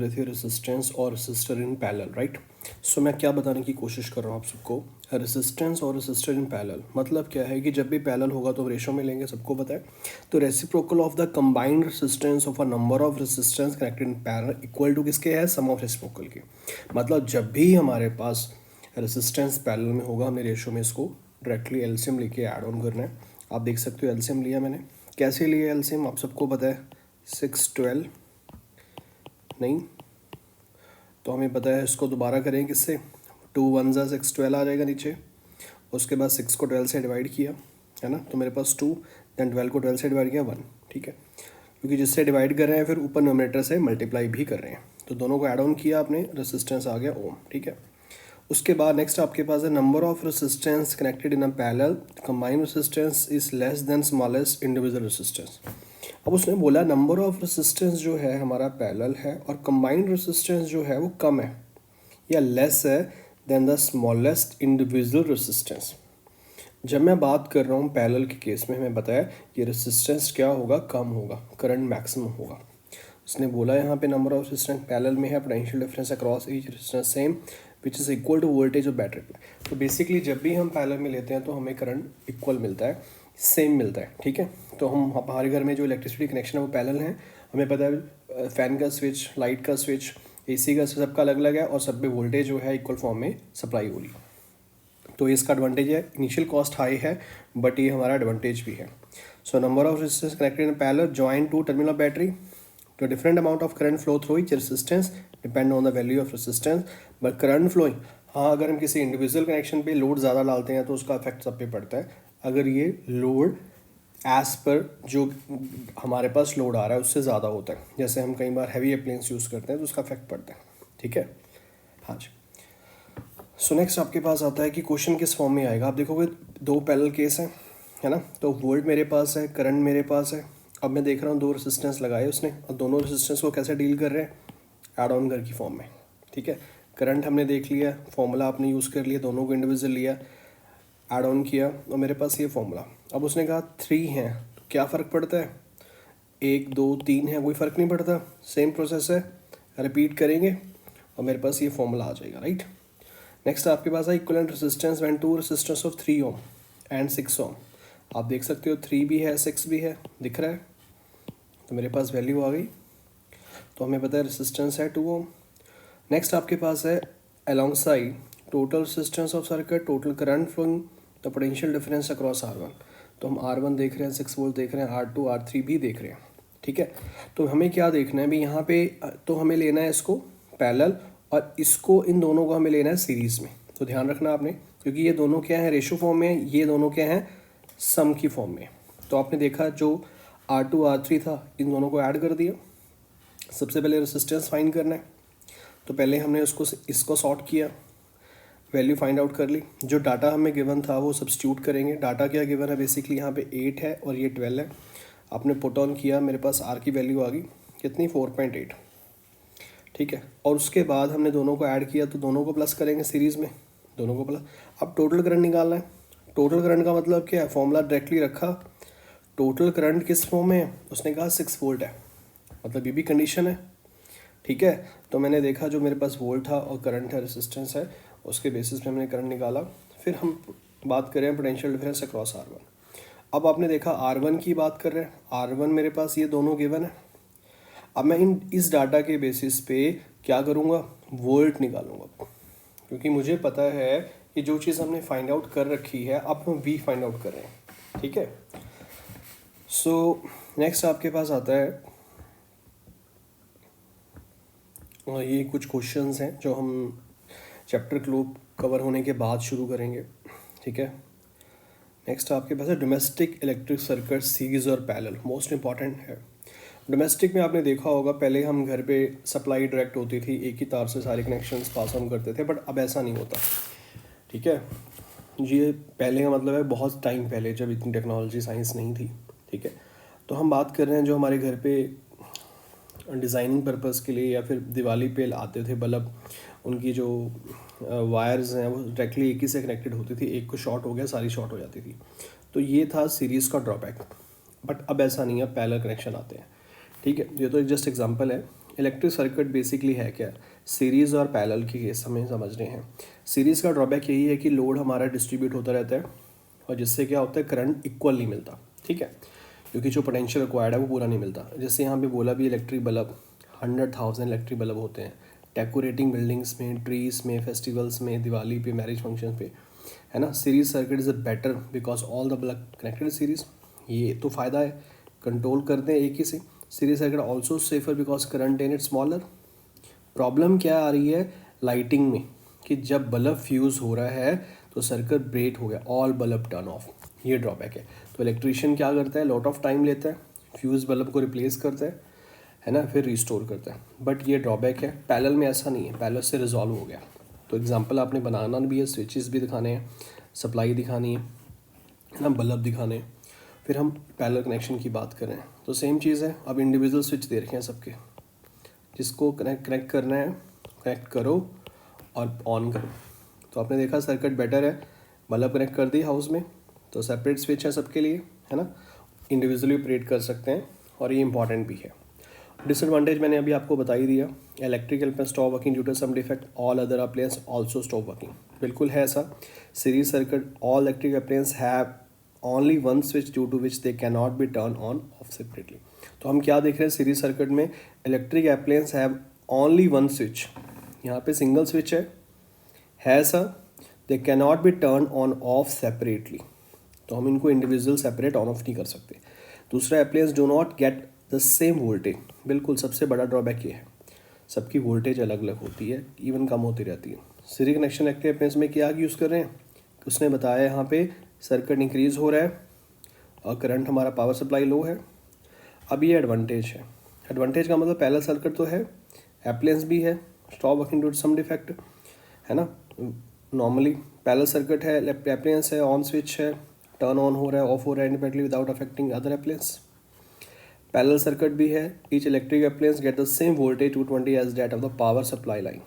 थे रेसिस्टेंस और resistor in parallel, right. सो मैं क्या बताने की कोशिश कर रहा हूँ आप सबको, रेसिस्टेंस और रेसिस्टर इन पैरेलल मतलब क्या है कि जब भी पैरेलल होगा तो रेशो में लेंगे, सबको पता है। तो reciprocal of the combined resistance of a number of resistance connected in parallel equal to किसके है, सम ऑफ रेसिप्रोकल के। मतलब जब भी हमारे पास रेसिस्टेंस पैरेलल में होगा, हमने रेशो में इसको डायरेक्टली एलसीएम लेके ऐड ऑन करना है। आप देख सकते हो एलसीएम लिया मैंने, कैसे लिया एलसीएम आप सबको पता है, 612 नहीं तो हमें पता है, इसको दोबारा करें किससे, 2 1 जा 6 12 आ जाएगा नीचे। उसके बाद 6 को 12 से डिवाइड किया है ना, तो मेरे पास 2, देन 12 को 12 से डिवाइड किया 1, ठीक है। क्योंकि जिससे डिवाइड कर रहे हैं फिर ऊपर नोमिनेटर से मल्टीप्लाई भी कर रहे हैं, तो दोनों को ऐड ऑन किया आपने, रेसिस्टेंस आ गया ओम, ठीक है। उसके बाद नेक्स्ट आपके पास है number of resistance connected in a parallel combined resistance is less than smallest individual resistance. अब उसने बोला नंबर ऑफ रेसिस्टेंस जो है हमारा पैरेलल है और कंबाइंड रेसिस्टेंस जो है वो कम है या लेस है than the smallest individual resistance. जब मैं बात कर रहा हूँ पैरेलल के केस में, हमें बताया ये रेसिस्टेंस क्या होगा, कम होगा, करंट मैक्सिमम होगा। उसने बोला यहाँ पे नंबर ऑफ रेसिस्टेंस पैरेलल में है, potential difference across each resistance same which is equal to voltage of battery. तो बेसिकली जब भी हम पैरेलल में लेते हैं तो हमें करंट इक्वल मिलता है, सेम मिलता है, ठीक है। तो हम हमारे घर में जो इलेक्ट्रिसिटी कनेक्शन है वो पैरेलल है, हमें पता है फ़ैन का स्विच, लाइट का स्विच, एसी का, सबका अलग अलग है और सब में वोल्टेज जो है इक्वल फॉर्म में सप्लाई हो रही। तो इसका एडवांटेज है, इनिशियल कॉस्ट हाई है बट ये हमारा एडवांटेज भी है। So number of resistance connected in parallel join to terminal of battery, तो different amount of current flow through each resistance depend on the value of resistance but current flowing. हाँ, अगर हम किसी individual connection पे load ज़्यादा डालते हैं तो उसका इफेक्ट सब पे पड़ता है। अगर ये लोड एज पर जो हमारे पास लोड आ रहा है उससे ज़्यादा होता है, जैसे हम कई बार हैवी अप्लायंस यूज़ करते हैं तो उसका इफेक्ट पड़ता है, ठीक है। हाँ जी। सो नेक्स्ट आपके पास आता है कि क्वेश्चन किस फॉर्म में आएगा। आप देखोगे दो पैरेलल केस हैं, है ना, तो वोल्ट मेरे पास है, करंट मेरे पास है। अब मैं देख रहा हूँ दो रेसिस्टेंस लगाए उसने और दोनों रेसिस्टेंस को कैसे डील कर रहे हैं, ऐड ऑन कर की फॉर्म में, ठीक है। करंट हमने देख लिया, फॉर्मूला आपने यूज़ कर लिया, दोनों को इंडिविजुअल लिया, ऐड ऑन किया और मेरे पास ये फॉर्मूला। अब उसने कहा 3 हैं तो क्या फ़र्क पड़ता है, 1 2 3 है, कोई फ़र्क नहीं पड़ता, सेम प्रोसेस है, रिपीट करेंगे और मेरे पास ये फॉर्मूला आ जाएगा, राइट। नेक्स्ट आपके पास है equivalent resistance when two resistance of 3 ohm and 6 ohm. आप देख सकते हो 3 भी है 6 भी है, दिख रहा है, तो मेरे पास वैल्यू आ गई। तो हमें पता है रेजिस्टेंस है 2 ओम। नेक्स्ट आपके पास है alongside total resistance of circuit, total current flowing, the potential difference across R1। तो हम R1 देख रहे हैं, 6 वोल्ट देख रहे हैं, R2 R3 भी देख रहे हैं, ठीक है। तो हमें क्या देखना है भी यहाँ पे, तो हमें लेना है इसको पैरेलल और इसको, इन दोनों को हमें लेना है सीरीज़ में। तो ध्यान रखना आपने, क्योंकि ये दोनों क्या है, रेशो फॉर्म में, ये दोनों क्या हैं, सम की फॉर्म में। तो आपने देखा जो R2 R3 था, इन दोनों को ऐड कर दिया। सबसे पहले रेसिस्टेंस फाइंड करना है, तो पहले हमने इसको सॉर्ट किया, वैल्यू फाइंड आउट कर ली। जो डाटा हमें गिवन था वो सब्स्टिट्यूट करेंगे। डाटा क्या गिवन है, बेसिकली यहाँ पे 8 है और ये 12 है। आपने पुट ऑन किया, मेरे पास R की वैल्यू आ गई कितनी, 4.8, ठीक है। और उसके बाद हमने दोनों को ऐड किया, तो दोनों को प्लस करेंगे सीरीज़ में, दोनों को प्लस। अब टोटल करंट निकालना है। टोटल करंट का मतलब क्या है, फॉर्मूला डायरेक्टली रखा, टोटल करंट किस फॉर्म में है, उसने कहा 6 वोल्ट है, मतलब ये भी कंडीशन है, ठीक है। तो मैंने देखा जो मेरे पास वोल्ट था और करंट है, रेजिस्टेंस है, उसके बेसिस पे हमने करंट निकाला। फिर हम बात करें पोटेंशियल डिफरेंस अक्रॉस R1। अब आपने देखा R1 की बात कर रहे हैं, R1 मेरे पास ये दोनों गिवन है। अब मैं इस डाटा के बेसिस पे क्या करूँगा, वोल्ट निकालूंगा, क्योंकि मुझे पता है कि जो चीज़ हमने फाइंड आउट कर रखी है अब हम V फाइंड आउट कर रहे हैं, ठीक है। सो नेक्स्ट आपके पास आता है, और ये कुछ क्वेश्चंस हैं जो हम चैप्टर क्लोज कवर होने के बाद शुरू करेंगे, ठीक है। नेक्स्ट आपके पास है डोमेस्टिक इलेक्ट्रिक सर्किट सीरीज और पैरेलल, मोस्ट इंपॉर्टेंट है। डोमेस्टिक में आपने देखा होगा पहले हम घर पे सप्लाई डायरेक्ट होती थी, एक ही तार से सारे कनेक्शंस पास ऑन करते थे, बट अब ऐसा नहीं होता, ठीक है। ये पहले का मतलब है बहुत टाइम पहले, जब इतनी टेक्नोलॉजी साइंस नहीं थी, ठीक है। तो हम बात कर रहे हैं जो हमारे घर पे डिज़ाइनिंग पर्पस के लिए या फिर दिवाली पे आते थे बल्ब, उनकी जो वायर्स हैं वो डायरेक्टली एक ही से कनेक्टेड होती थी, एक को शॉर्ट हो गया सारी शॉर्ट हो जाती थी। तो ये था सीरीज़ का ड्रॉबैक, बट अब ऐसा नहीं है, पैरेलल कनेक्शन आते हैं, ठीक है। ये तो एक जस्ट एग्जांपल है। इलेक्ट्रिक सर्किट बेसिकली है क्या, सीरीज़ और पैरेलल के केस हमें समझने हैं। सीरीज़ का ड्रॉबैक यही है कि लोड हमारा डिस्ट्रीब्यूट होता रहता है और जिससे क्या होता है, करंट इक्वल नहीं मिलता, ठीक है, क्योंकि जो पोटेंशियल रिक्वायर्ड है वो पूरा नहीं मिलता। जैसे यहाँ पे बोला भी इलेक्ट्रिक बल्ब 100,000 इलेक्ट्रिक बल्ब होते हैं डेकोरेटिंग बिल्डिंग्स में, ट्रीज में, फेस्टिवल्स में, दिवाली पे, मैरिज फंक्शन पे, है ना। Series circuit is a better because all the bulb connected series, ये तो फ़ायदा है, कंट्रोल करते हैं एक ही से। Series circuit also safer because current in it smaller. Problem क्या आ रही है लाइटिंग में, कि जब बल्ब फ्यूज़ हो रहा है तो सर्किट ब्रेक हो गया, ऑल बल्ब टर्न ऑफ, ये ड्रॉबैक है। तो इलेक्ट्रीशियन क्या करता है, लॉट ऑफ टाइम लेता है, फ्यूज़ बल्ब को रिप्लेस करता है ना, फिर रिस्टोर करता है, बट ये ड्रॉबैक है। पैरेलल में ऐसा नहीं है, पैरेलल से रिजॉल्व हो गया। तो एग्जांपल आपने बनाना भी है, स्विचेस भी दिखाने हैं, सप्लाई दिखानी है ना, बल्ब दिखाने हैं, फिर हम पैरेलल कनेक्शन की बात करें तो सेम चीज़ है। अब इंडिविजुअल स्विच दे रखे हैं सबके, जिसको कनेक्ट करना है कनेक्ट करो और ऑन करो। तो आपने देखा सर्किट बेटर है, बल्ब कनेक्ट कर दी हाउस में तो सेपरेट स्विच है सबके लिए, है ना, इंडिविजुअली ऑपरेट कर सकते हैं और ये इंपॉर्टेंट भी है। डिसएडवांटेज मैंने अभी आपको बता ही दिया, electrical appliance stop working due to some defect, all other appliance also stop working, बिल्कुल है ऐसा। Series circuit, all electric appliance have only one switch due to which they can not be turn on off separately. तो हम क्या देख रहे हैं, series circuit में electric appliance have only one switch, यहाँ पे सिंगल स्विच है sir, they can not be turn on off separately, तो हम इनको इंडिविजुअल सेपरेट ऑन ऑफ नहीं कर सकते। दूसरा, appliance do not gate the same voltage, बिल्कुल सबसे बड़ा ड्रॉबैक ये है, सबकी वोल्टेज अलग अलग होती है, इवन कम होती रहती है। सीरीज कनेक्शन इलेक्ट्रिक अप्लायंस में क्या यूज़ कर रहे हैं, उसने बताया यहाँ पे सर्किट इंक्रीज हो रहा है और करंट हमारा पावर सप्लाई लो है। अब ये एडवांटेज है, एडवांटेज का मतलब पैरेलल सर्किट तो है, अप्लायंस भी है, stop working due to some defect, है ना। नॉर्मली पैरेलल सर्किट है, अप्लायंस है, ऑन स्विच है, टर्न ऑन हो रहा है, ऑफ हो रहा है independently without affecting other appliance. Parallel circuit भी है, each electric appliance get the same voltage 220 as that of the power supply line.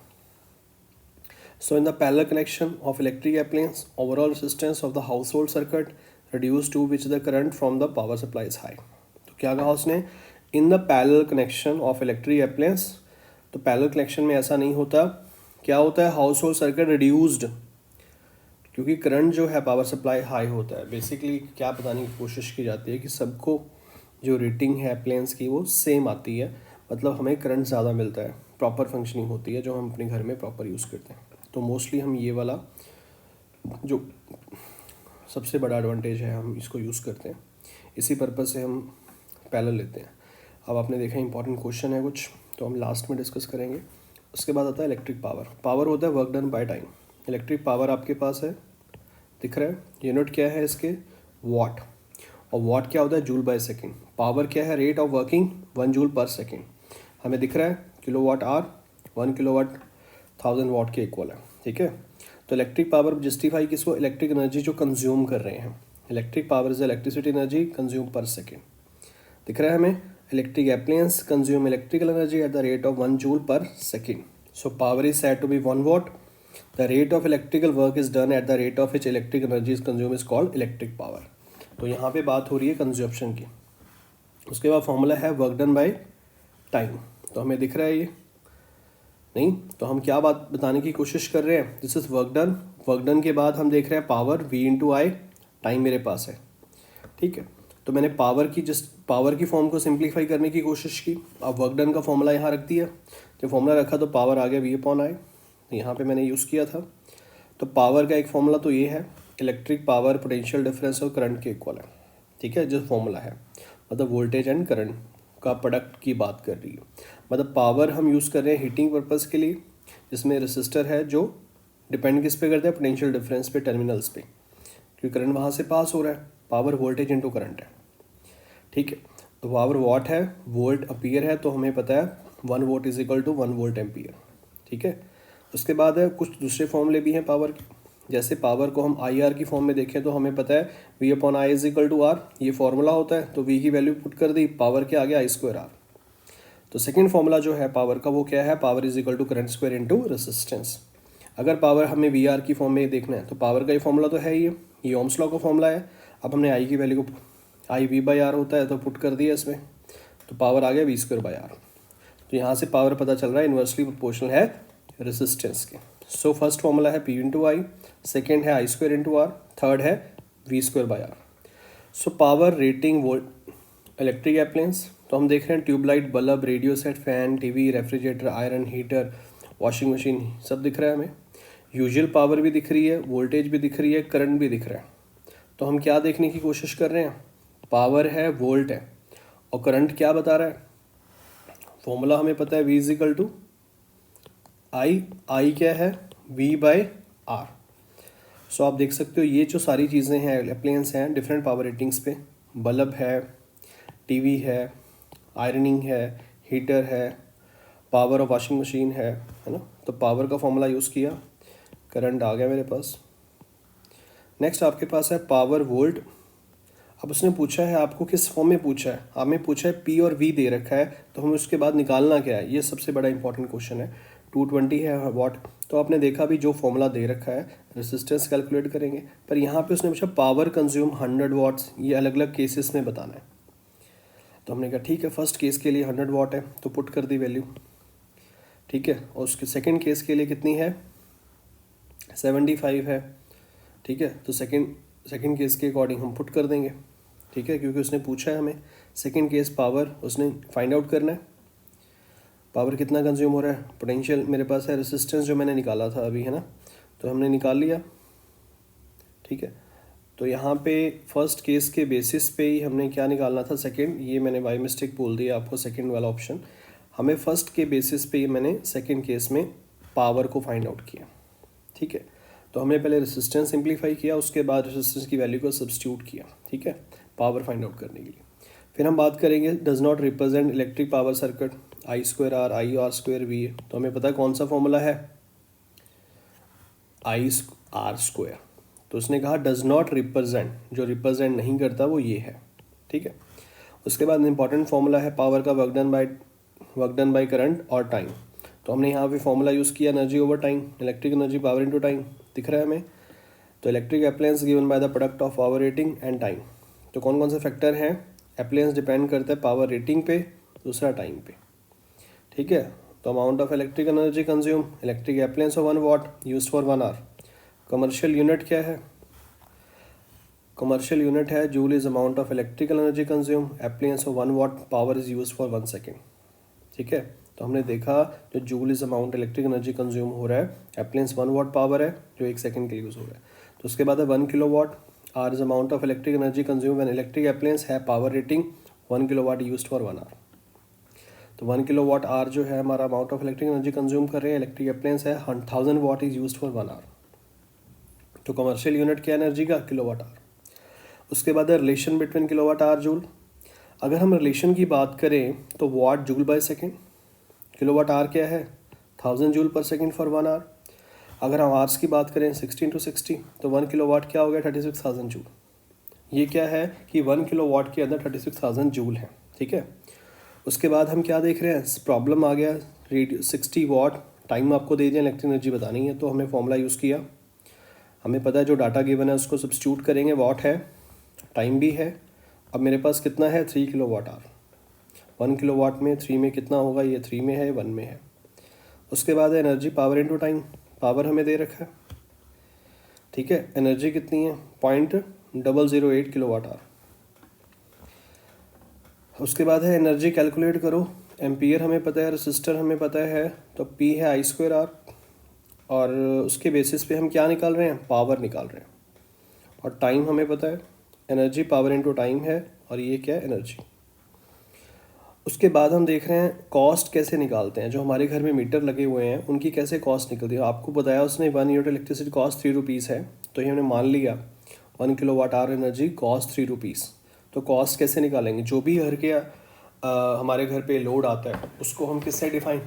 So in the parallel connection of electric appliance, overall resistance of the household circuit reduced to which the current from the power supply is high. तो क्या कहा उसने, in the parallel connection of electric appliance, तो parallel connection में ऐसा नहीं होता, क्या होता है, हाउस होल्ड सर्किट रिड्यूस्ड, क्योंकि करंट जो है पावर सप्लाई हाई होता है। बेसिकली क्या बताने की कोशिश की जाती है कि सबको जो रेटिंग है अप्लायंस की वो सेम आती है, मतलब हमें करंट ज़्यादा मिलता है, प्रॉपर फंक्शनिंग होती है जो हम अपने घर में प्रॉपर यूज़ करते हैं। तो मोस्टली हम ये वाला जो सबसे बड़ा एडवांटेज है हम इसको यूज़ करते हैं, इसी पर्पज़ से हम पैरेलल लेते हैं। अब आपने देखा इंपॉर्टेंट क्वेश्चन है कुछ, तो हम लास्ट में डिस्कस करेंगे। उसके बाद आता है इलेक्ट्रिक पावर। पावर होता है work done by time. Electric power आपके पास है, दिख रहा है, यूनिट क्या है इसके, वॉट, और वॉट क्या होता है, जूल बाय सेकेंड। पावर क्या है, rate of working 1 joule per second, हमें दिख रहा है kilo watt are, 1 kilo watt 1000 watt के इक्वल है, ठीक है। तो इलेक्ट्रिक पावर जस्टिफाई किसको, इलेक्ट्रिक एनर्जी जो कंज्यूम कर रहे हैं, electric power is electricity energy consume per second, दिख रहा है हमें। Electric appliance consume electrical energy at the rate of 1 joule per second, so power is said to be 1 watt, the rate of electrical work is done at the rate of which electric energy is consume is called electric power. तो यहाँ पे बात हो रही है consumption की। उसके बाद फॉर्मूला है वर्क डन बाय टाइम, तो हमें दिख रहा है ये नहीं, तो हम क्या बात बताने की कोशिश कर रहे हैं, this is work done. Work done के बाद हम देख रहे हैं पावर V इंटू आई, टाइम मेरे पास है, ठीक है। तो मैंने पावर की फॉर्म को सिंप्लीफाई करने की कोशिश की। अब वर्क डन का फॉर्मूला यहाँ रख दिया, जब फॉर्मूला रखा तो पावर आ गया V अपॉन आई, यहाँ पे मैंने यूज़ किया था। तो पावर का एक फॉर्मूला तो ये है, इलेक्ट्रिक पावर पोटेंशियल डिफरेंस और करंट के इक्वल है, ठीक है, जो फॉर्मूला है, मतलब वोल्टेज एंड करंट का प्रोडक्ट की बात कर रही है। मतलब पावर हम यूज़ कर रहे हैं हीटिंग पर्पज़ के लिए, जिसमें रेसिस्टर है जो डिपेंड किस पे करता है, पोटेंशियल डिफरेंस पे, टर्मिनल्स पे, क्योंकि करंट वहाँ से पास हो रहा है। पावर वोल्टेज इनटू करंट है, ठीक है। तो पावर वाट है, वोल्ट अम्पियर है, तो हमें पता है 1 volt is equal to 1 volt ampere, ठीक है। उसके बाद है कुछ दूसरे फॉर्मूले भी हैं पावर के, जैसे पावर को हम IR की फॉर्म में देखें तो हमें पता है V upon I is equal to R, ये फॉर्मूला होता है। तो V की वैल्यू पुट कर दी, पावर के आगे I² R। तो सेकंड फॉर्मूला जो है पावर का वो क्या है, power is equal to current square into resistance. अगर पावर हमें VR की फॉर्म में देखना है तो पावर का ये फॉर्मूला तो है ही, ये ओम्स लॉ का फॉर्मूला है। अब हमने I की वैल्यू को, I V बाई आर होता है, तो पुट कर दिया इसमें, तो पावर आ गया V² बाई आर। तो यहाँ से पावर पता चल रहा है इन्वर्सली प्रोपोर्शनल है रेजिस्टेंस के। सो फर्स्ट फॉर्मूला है P इंटू आई, सेकेंड है I square into R, third है V square by R. So power rating volt electric appliance, तो हम देख रहे हैं tubelight, bulb, radio set, fan, TV, refrigerator, iron, heater, washing machine, सब दिख रहा है हमें। यूजुअल पावर भी दिख रही है, वोल्टेज भी दिख रही है, करंट भी दिख रहा है। तो हम क्या देखने की कोशिश कर रहे हैं, पावर है, वोल्ट है, और करंट क्या बता रहा है। फॉर्मूला हमें पता है V इजिकल टू आई क्या है V बाई आर। सो आप देख सकते हो ये जो सारी चीज़ें हैं अप्लायंस हैं डिफरेंट पावर रेटिंग्स पे, बल्ब है, टीवी है, आयरनिंग है, हीटर है, पावर ऑफ वॉशिंग मशीन है ना। तो पावर का फॉर्मूला यूज़ किया, करंट आ गया मेरे पास। नेक्स्ट आपके पास है पावर वोल्ट। अब उसने पूछा है आपको किस फॉर्म में पूछा है, हमें पूछा है P और V दे रखा है, तो हमें उसके बाद निकालना क्या है, ये सबसे बड़ा इंपॉर्टेंट क्वेश्चन है। 220 है वॉट, तो आपने देखा भी जो फॉर्मूला दे रखा है रेजिस्टेंस कैलकुलेट करेंगे, पर यहाँ पे उसने पूछा पावर कंज्यूम 100 वाट्स, ये अलग अलग केसेस में बताना है। तो हमने कहा ठीक है, फर्स्ट केस के लिए 100 वाट है तो पुट कर दी वैल्यू, ठीक है। और उसके सेकेंड केस के लिए कितनी है, 75 है, ठीक है। तो सेकेंड केस के अकॉर्डिंग हम पुट कर देंगे, ठीक है, क्योंकि उसने पूछा है हमें सेकेंड केस पावर उसने फाइंड आउट करना है, पावर कितना कंज्यूम हो रहा है। पोटेंशियल मेरे पास है, रेजिस्टेंस जो मैंने निकाला था अभी है ना, तो हमने निकाल लिया, ठीक है। तो यहाँ पे फर्स्ट केस के बेसिस पे ही हमने क्या निकालना था, सेकंड, ये मैंने बाय मिस्टेक बोल दिया आपको सेकंड वाला ऑप्शन, हमें फर्स्ट के बेसिस पे ही मैंने सेकंड केस में पावर को फाइंड आउट किया, ठीक है। तो हमने पहले रेजिस्टेंस सिंप्लीफाई किया, उसके बाद रेजिस्टेंस की वैल्यू को सब्स्टिट्यूट किया, ठीक है, पावर फाइंड आउट करने के लिए। फिर हम बात करेंगे does not represent electric power circuit, I square R, I R square V है। तो हमें पता है कौन सा फॉर्मूला है, आई आर स्क्वायर। तो उसने कहा डज नॉट रिप्रेजेंट, जो रिप्रेजेंट नहीं करता वो ये है, ठीक है। उसके बाद इंपॉर्टेंट फॉर्मूला है पावर का वर्क डन बाय करंट और टाइम। तो हमने यहाँ पे फॉर्मूला यूज़ किया energy over time, electric energy power into time, दिख रहा है हमें। तो electric appliance given by the product of power rating and time. तो कौन कौन से फैक्टर हैं, अप्लायंस डिपेंड करता है पावर रेटिंग पे, दूसरा टाइम पे, ठीक है। तो amount of electric energy consume, electric appliance of 1 watt use for 1 hour. Commercial unit क्या है, कमर्शियल यूनिट है joule is amount of electrical energy consume, appliance of 1 watt power is use for 1 second, ठीक है। तो हमने देखा जो joule is amount electric energy consume हो रहा है, अप्लायंस 1 वाट पावर है जो 1 सेकेंड के लिए यूज़ हो रहा है। तो उसके बाद है 1 kilo watt, hour is amount of electric energy consume when electric appliance है power rating 1 kilo watt use for 1 hour. तो 1 किलो वाट आर जो है हमारा amount of electric energy consume कर रहे हैं, इलेक्ट्रिक अप्लायंस है 1000 watt is use for 1 hour. तो कमर्शियल यूनिट क्या एनर्जी का, किलो वाट आर। उसके बाद है relation between kilo watt hour joule. अगर हम रिलेशन की बात करें तो watt joule by second, kilo watt hour क्या है 1000 joule per second for 1 our. अगर हम आवर्स की बात करें 16 to 60, तो 1 किलो वाट क्या हो गया 36,000 जूल। ये क्या है कि 1 किलो वाट के अंदर 36,000 जूल है, ठीक है। उसके बाद हम क्या देख रहे हैं, प्रॉब्लम आ गया रेडियो 60 वाट, टाइम आपको दे दिया, इलेक्ट्रिक एनर्जी बतानी है, तो हमने फॉर्मूला यूज़ किया। हमें पता है जो डाटा गिवन है उसको सब्स्टिट्यूट करेंगे, वाट है, टाइम भी है। अब मेरे पास कितना है 3 kilo watt hour, 1 kilo watt में 3 में कितना होगा, ये 3 में है 1 में है। उसके बाद है energy power into time, power हमें दे रखा है, ठीक है। एनर्जी कितनी है 0.008 किलो वाट आवर। उसके बाद है एनर्जी कैलकुलेट करो, एम्पियर हमें पता है, रेसिस्टर हमें पता है, तो P है आई स्क्वायर आर, और उसके बेसिस पे हम क्या निकाल रहे हैं, पावर निकाल रहे हैं। और टाइम हमें पता है, एनर्जी पावर इनटू टाइम है, और ये क्या है एनर्जी। उसके बाद हम देख रहे हैं कॉस्ट कैसे निकालते हैं, जो हमारे घर में मीटर लगे हुए हैं उनकी कैसे कॉस्ट निकलती है। आपको बताया उसने 1 यूनिट इलेक्ट्रिसिटी कॉस्ट 3 रुपीज़ है, तो ये हमने मान लिया 1 kilo watt hour energy cost 3 rupees. तो कॉस्ट कैसे निकालेंगे, जो भी हमारे घर पे लोड आता है उसको हम किससे डिफाइन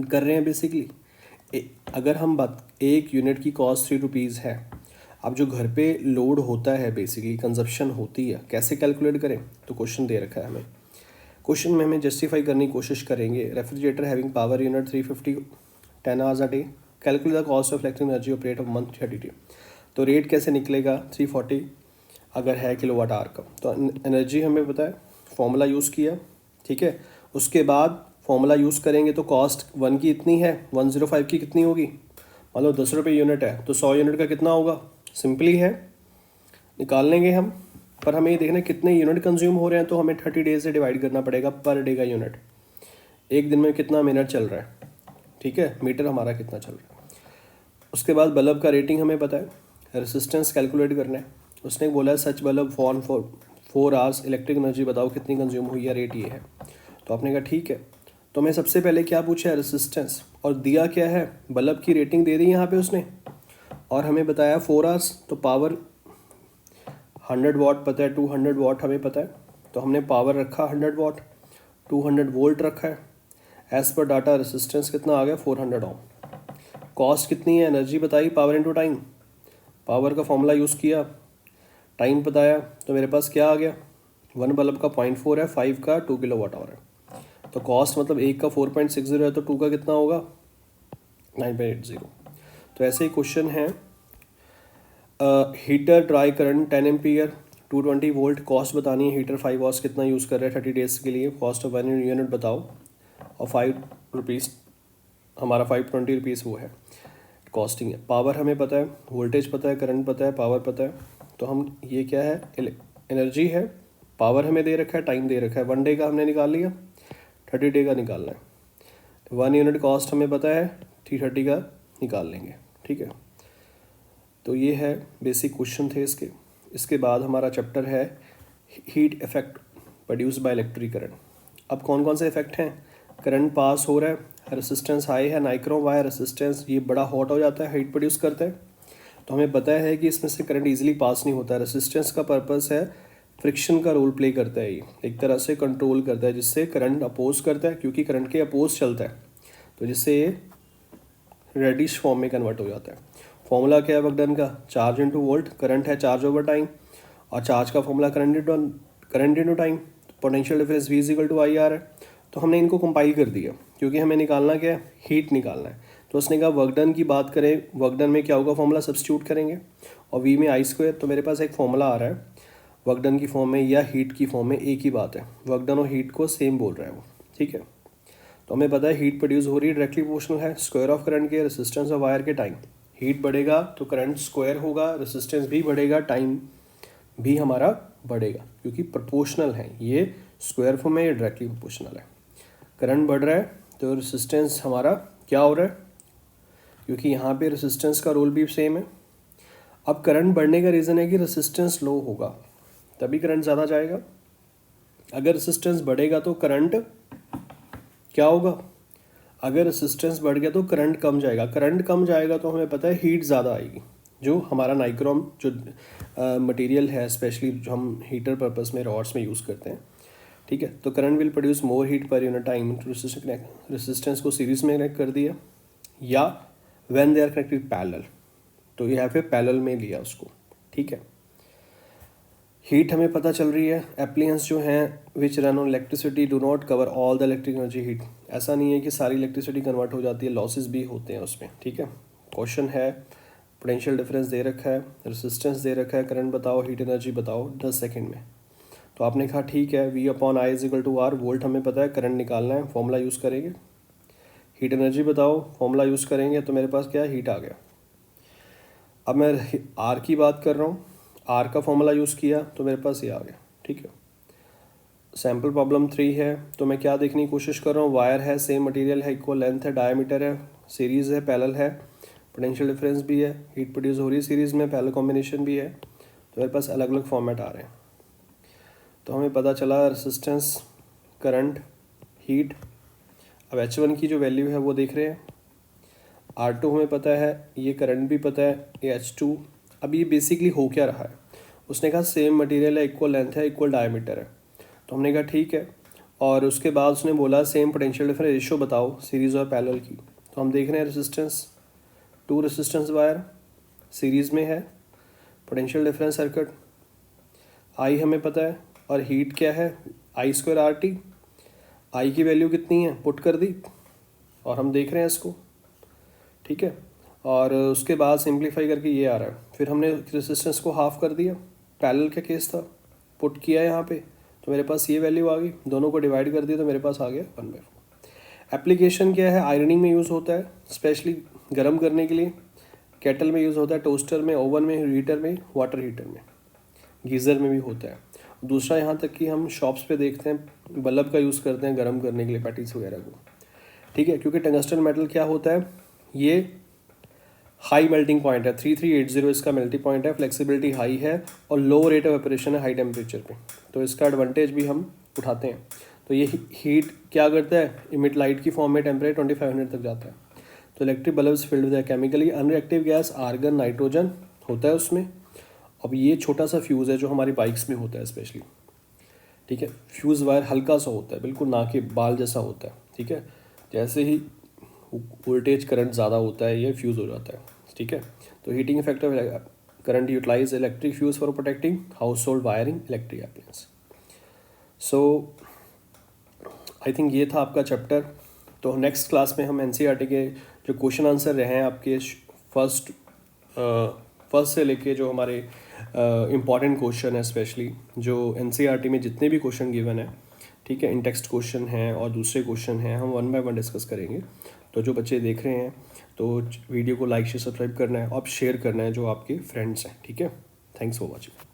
कर रहे हैं बेसिकली। अगर हम बात 1 यूनिट की कॉस्ट 3 रुपीज़ है, अब जो घर पे लोड होता है बेसिकली कंजप्शन होती है, कैसे कैलकुलेट करें, तो क्वेश्चन दे रखा है हमें। क्वेश्चन में हमें जस्टिफाई करने की कोशिश करेंगे, refrigerator having power unit 350 10 hours a day, calculate the cost of electric energy of rate of month 30 day. तो रेट कैसे निकलेगा 340 अगर है किलो वाट आवर का। तो एनर्जी हमें पता है, फॉर्मूला यूज़ किया, ठीक है। उसके बाद फॉर्मूला यूज़ करेंगे तो कॉस्ट 1 की इतनी है, 105 की कितनी होगी, मान लो 10 रुपये यूनिट है तो 100 यूनिट का कितना होगा, सिंपली है, निकाल लेंगे हम। पर हमें ये देखना है कितने यूनिट कंज्यूम हो रहे हैं, तो हमें 30 डेज से डिवाइड करना पड़ेगा पर डे का यूनिट, एक दिन में कितना मिनट चल रहा है, ठीक है, मीटर हमारा कितना चल रहा है। उसके बाद बल्ब का रेटिंग हमें पता है, रेसिस्टेंस कैलकुलेट करना है। उसने बोला है such bulb for 4 hours electric energy बताओ कितनी कंज्यूम हुई है, रेट ये है। तो आपने कहा ठीक है। तो हमें सबसे पहले क्या पूछा है, रेसिस्टेंस, और दिया क्या है, बल्ब की रेटिंग दे दी यहाँ पे उसने, और हमें बताया 4 आवर्स, तो पावर 100 वाट पता है, 200 वाट हमें पता है, तो हमने पावर रखा 100 वाट, 200 वोल्ट रखा है। एज़ पर डाटा रेसिस्टेंस कितना आ गया, 400 ओम। कॉस्ट कितनी है, एनर्जी बताई, पावर इनटू टाइम, पावर का फॉर्मूला यूज़ किया, टाइम बताया, तो मेरे पास क्या आ गया, 1 बल्ब का 0.4 है, 5 का 2 किलो वाट आवर है। तो कॉस्ट मतलब एक का 4.60 है, तो 2 का कितना होगा, 9.80। तो ऐसे ही क्वेश्चन है, heater dry current 10 ampere 220 volt, cost बतानी है, हीटर 5 आवर्स कितना यूज़ कर रहे हैं 30 डेज के लिए, कॉस्ट ऑफ 1 यूनिट बताओ, और 5 रुपीज़ हमारा 520 रुपीज़ वो है कॉस्टिंग है। पावर हमें पता है, वोल्टेज पता है, करंट पता है, पावर पता है, तो हम ये क्या है, एनर्जी है, पावर हमें दे रखा है, टाइम दे रखा है, 1 डे का हमने निकाल लिया, 30 डे का निकालना है। 1 यूनिट कॉस्ट हमें पता है, 330 का निकाल लेंगे, ठीक है। तो ये है बेसिक क्वेश्चन थे इसके। इसके बाद हमारा चैप्टर है heat effect produce by electric current. अब कौन कौन से इफेक्ट हैं, करंट पास हो रहा है, रेसिस्टेंस हाई है, नाइक्रोम वायर रेसिस्टेंस ये बड़ा हॉट हो जाता है, हीट प्रोड्यूस करता है, तो हमें पता है कि इसमें से करंट इजीली पास नहीं होता है। रेसिस्टेंस का पर्पस है, फ्रिक्शन का रोल प्ले करता है, ये एक तरह से कंट्रोल करता है, जिससे करंट अपोज करता है, क्योंकि करंट के अपोज चलता है, तो जिससे ये रेडिश फॉर्म में कन्वर्ट हो जाता है। फॉर्मूला क्या है वर्क डन का, चार्ज इंटू वोल्ट, करंट है चार्ज ओवर टाइम, और चार्ज का formula current into time, potential difference V equal to IR है। तो हमने इनको कंपाइल कर दिया, क्योंकि हमें निकालना क्या है, हीट निकालना है। तो उसने कहा वर्क डन की बात करें, वर्क डन में क्या होगा, फॉर्मूला सब्स्टिट्यूट करेंगे, और V में I², तो मेरे पास एक फॉर्मूला आ रहा है वर्क डन की फॉर्म में या हीट की फॉर्म में, एक ही बात है, वर्क डन और हीट को सेम बोल रहा है वो, ठीक है। तो हमें पता है हीट प्रोड्यूस हो रही है, डायरेक्टली प्रोपोर्शनल है स्क्वायर ऑफ करंट के रेसिस्टेंस ऑफ वायर के टाइम। हीट बढ़ेगा तो करंट स्क्वायर होगा, रेसिस्टेंस भी बढ़ेगा, टाइम भी हमारा बढ़ेगा, क्योंकि प्रोपोर्शनल है, ये स्क्वायर फॉर्म में, ये डायरेक्टली प्रोपोर्शनल है। करंट बढ़ रहा है तो रेसिस्टेंस हमारा क्या हो रहा है, क्योंकि यहाँ पे रेसिस्टेंस का रोल भी सेम है। अब करंट बढ़ने का रीज़न है कि रेसिस्टेंस लो होगा, तभी करंट ज़्यादा जाएगा। अगर रेसिस्टेंस बढ़ेगा तो करंट क्या होगा, अगर रेसिस्टेंस बढ़ गया तो करंट कम जाएगा, करंट कम जाएगा तो हमें पता है हीट ज़्यादा आएगी, जो हमारा नाइक्रोम जो मटेरियल है, स्पेशली जो हम हीटर पर्पस में रॉड्स में यूज़ करते हैं, ठीक है। तो current will produce more heat per unit time, resistance को सीरीज में कनेक्ट कर दिया, या when they are connected parallel, तो यहाँ पे पैरेलल में लिया उसको, ठीक है। हीट हमें पता चल रही है, एप्लियंस जो हैं विच run on electricity do not cover all the electric energy heat, ऐसा नहीं है कि सारी इलेक्ट्रिसिटी कन्वर्ट हो जाती है, लॉसेस भी होते हैं उसमें, ठीक है। क्वेश्चन है, पोटेंशियल डिफरेंस दे रखा है, रेसिस्टेंस दे रखा है, करंट बताओ, हीट एनर्जी बताओ 10 सेकेंड में। तो आपने कहा ठीक है, V/I equal to R, volt हमें पता है, करंट निकालना है, फॉर्मूला यूज़ करेंगे, हीट एनर्जी बताओ, फॉर्मूला यूज़ करेंगे, तो मेरे पास क्या है, हीट आ गया। अब मैं R की बात कर रहा हूँ, R का फॉर्मूला यूज़ किया तो मेरे पास ये आ गया, ठीक है। सैम्पल प्रॉब्लम 3 है, तो मैं क्या देखने की कोशिश कर रहा हूँ, वायर है, सेम मटेरियल है, इक्वल लेंथ है, डायमीटर है, सीरीज़ है, पैरेलल है, पोटेंशियल डिफरेंस भी है, हीट प्रोड्यूस हो रही है सीरीज़ में, पैरेलल कॉम्बिनेशन भी है, तो मेरे पास अलग अलग फॉर्मेट आ रहे हैं। तो हमें पता चला रेसिस्टेंस, करंट, हीट। अब H1 की जो वैल्यू है वो देख रहे हैं, R2 हमें पता है, ये करंट भी पता है, ये H2। अब ये बेसिकली हो क्या रहा है, उसने कहा सेम मटेरियल है, इक्वल लेंथ है, इक्वल डायमीटर है, तो हमने कहा ठीक है। और उसके बाद उसने बोला सेम पोटेंशियल डिफरेंस रेशियो बताओ सीरीज़ और पैरेलल की, तो हम देख रहे हैं रेसिस्टेंस, 2 रेसिस्टेंस वायर सीरीज़ में है, पोटेंशियल डिफरेंस सर्किट, I हमें पता है, और हीट क्या है, I² RT, I की वैल्यू कितनी है, पुट कर दी, और हम देख रहे हैं इसको, ठीक है। और उसके बाद सिंप्लीफाई करके ये आ रहा है, फिर हमने रेसिस्टेंस को हाफ कर दिया, पैरेलल का केस था, पुट किया यहाँ पे, तो मेरे पास ये वैल्यू आ गई, दोनों को डिवाइड कर दिया तो मेरे पास आ गया 1/4। एप्लीकेशन क्या है, आयरनिंग में यूज़ होता है, स्पेशली गर्म करने के लिए। केटल में यूज़ होता है, टोस्टर में, ओवन में, हीटर में, वाटर हीटर में, गीज़र में भी होता है। दूसरा, यहाँ तक कि हम शॉप्स पे देखते हैं बल्ब का यूज़ करते हैं गर्म करने के लिए पैटीज वगैरह को, ठीक है। क्योंकि टंगस्टन मेटल क्या होता है, ये हाई मेल्टिंग पॉइंट है, 3380 इसका मेल्टिंग पॉइंट है, फ्लेक्सिबिलिटी हाई है और लो रेट ऑफ ऑपरेशन है हाई टेम्परेचर पे, तो इसका एडवांटेज भी हम उठाते हैं। तो ये हीट क्या करता है, इमिट लाइट की फॉर्म में, टेम्परेचर 2500 तक जाता है। तो electric bulbs filled with chemically unreactive gas argon nitrogen होता है उसमें। अब ये छोटा सा फ्यूज़ है जो हमारी बाइक्स में होता है स्पेशली, ठीक है। फ्यूज़ वायर हल्का सा होता है, बिल्कुल ना के बाल जैसा होता है, ठीक है। जैसे ही वोल्टेज करंट ज़्यादा होता है ये फ्यूज़ हो जाता है, ठीक है। तो heating effect of current utilize electric fuse for protecting household wiring electric appliance. So I think ये था आपका चैप्टर। तो नेक्स्ट क्लास में हम एनसीईआरटी के जो क्वेश्चन आंसर रहे हैं आपके फर्स्ट से लेके जो हमारे इम्पॉर्टेंट क्वेश्चन है, स्पेशली जो एनसीईआरटी में जितने भी क्वेश्चन गिवन है, ठीक है, इन टेक्स्ट क्वेश्चन हैं और दूसरे क्वेश्चन हैं, हम 1 बाय 1 डिस्कस करेंगे। तो जो बच्चे देख रहे हैं तो वीडियो को लाइक शेयर सब्सक्राइब करना है और शेयर करना है जो आपके फ्रेंड्स हैं, ठीक है। Thanks for watching.